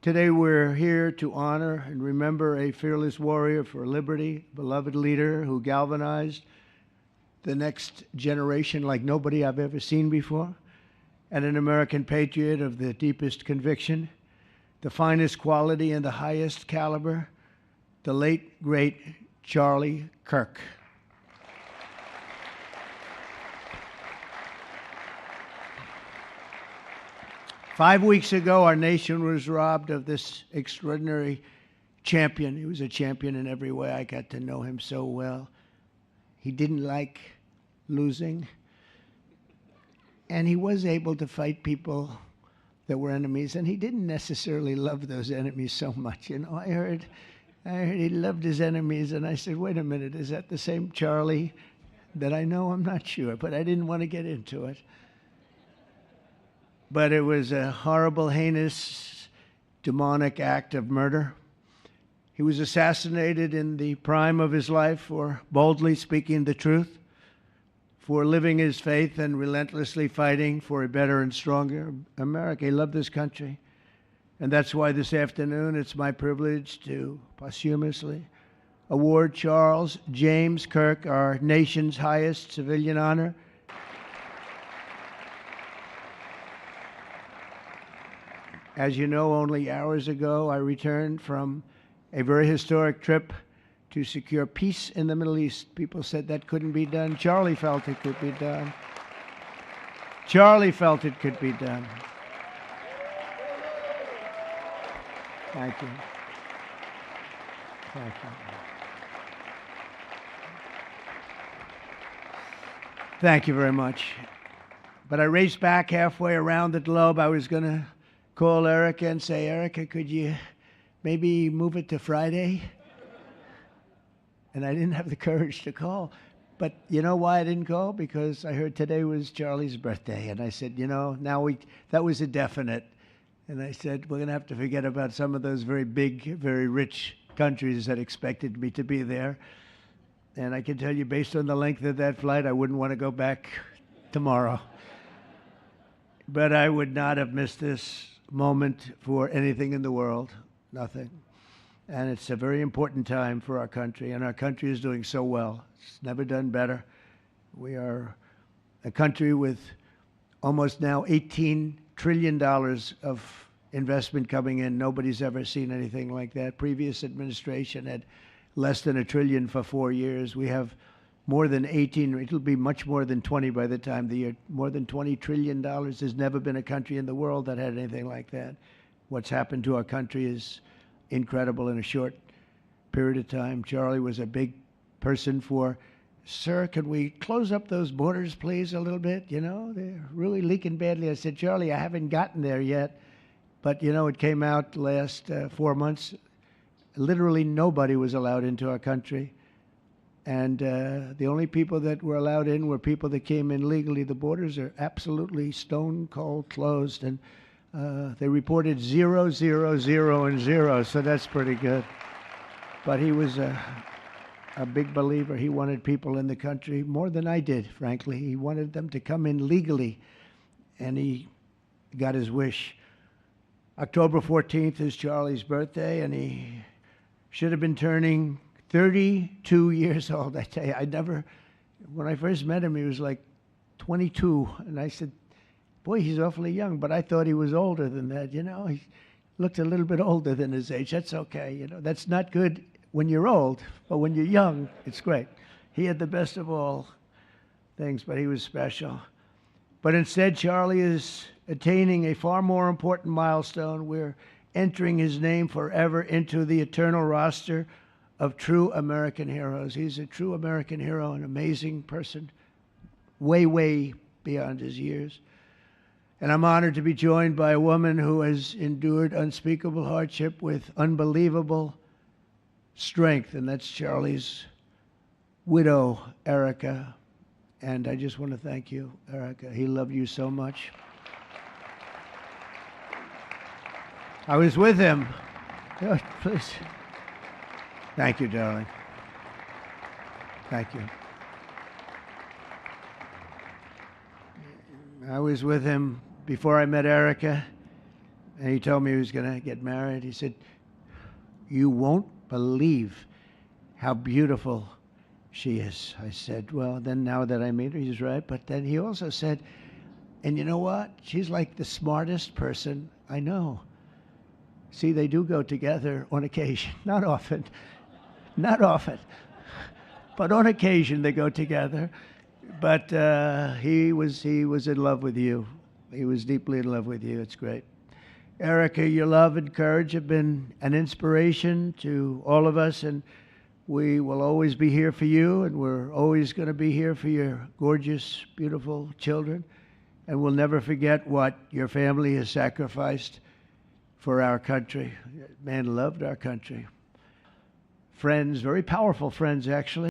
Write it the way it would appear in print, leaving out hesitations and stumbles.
Today we're here to honor and remember a fearless warrior for liberty, beloved leader who galvanized the next generation like nobody I've ever seen before, and an American patriot of the deepest conviction, the finest quality and the highest caliber, the late, great Charlie Kirk. Five weeks ago, our nation was robbed of this extraordinary champion. He was a champion in every way. I got to know him so well. He didn't like losing, and he was able to fight people that were enemies, and he didn't necessarily love those enemies so much. You know, I heard he loved his enemies, and I said, wait a minute, is that the same Charlie that I know? I'm not sure, but I didn't want to get into it. But it was a horrible, heinous, demonic act of murder. He was assassinated in the prime of his life for boldly speaking the truth, for living his faith and relentlessly fighting for a better and stronger America. He loved this country. And that's why this afternoon it's my privilege to posthumously award Charles James Kirk, our nation's highest civilian honor. As you know, only hours ago, I returned from a very historic trip to secure peace in the Middle East. People said that couldn't be done. Charlie felt it could be done. Charlie felt it could be done. Thank you. Thank you. Thank you very much. But I raced back halfway around the globe. I was going to call Erica and say, Erica, could you maybe move it to Friday? And I didn't have the courage to call. But you know why I didn't call? Because I heard today was Charlie's birthday. And I said, you know, that was a definite. And I said, we're going to have to forget about some of those very big, very rich countries that expected me to be there. And I can tell you, based on the length of that flight, I wouldn't want to go back tomorrow. But I would not have missed this moment for anything in the world, nothing. And it's a very important time for our country, and our country is doing so well. It's never done better. We are a country with almost now $18 trillion of investment coming in. Nobody's ever seen anything like that. Previous administration had less than $1 trillion for 4 years. We have more than 18, it'll be much more than 20 by the time the year, more than $20 trillion. There's never been a country in the world that had anything like that. What's happened to our country is incredible in a short period of time. Charlie was a big person for, sir, can we close up those borders, please, a little bit? You know, they're really leaking badly. I said, Charlie, I haven't gotten there yet. But, you know, it came out last 4 months. Literally nobody was allowed into our country. And the only people that were allowed in were people that came in legally. The borders are absolutely stone cold closed. And they reported 0, 0, 0, and 0. So that's pretty good. But he was a big believer. He wanted people in the country more than I did, frankly. He wanted them to come in legally. And he got his wish. October 14th is Charlie's birthday, and he should have been turning 32 years old. I tell you, when I first met him, he was like 22. And I said, boy, he's awfully young. But I thought he was older than that, you know. He looked a little bit older than his age. That's okay, you know. That's not good when you're old, but when you're young, it's great. He had the best of all things, but he was special. But instead, Charlie is attaining a far more important milestone. We're entering his name forever into the eternal roster of true American heroes. He's a true American hero, an amazing person, way, way beyond his years. And I'm honored to be joined by a woman who has endured unspeakable hardship with unbelievable strength, and that's Charlie's widow, Erica. And I just want to thank you, Erica. He loved you so much. I was with him. Oh, please. Thank you, darling. Thank you. I was with him before I met Erica. And he told me he was going to get married. He said, "You won't believe how beautiful she is." I said, "Well, then now that I meet her," he's right. But then he also said, "And you know what? She's like the smartest person I know." See, they do go together on occasion. Not often. Not often. But on occasion they go together. But he was in love with you. He was deeply in love with you. It's great. Erica, your love and courage have been an inspiration to all of us, and we will always be here for you, and we're always going to be here for your gorgeous, beautiful children. And we'll never forget what your family has sacrificed for our country. Man loved our country. Friends, very powerful friends, actually.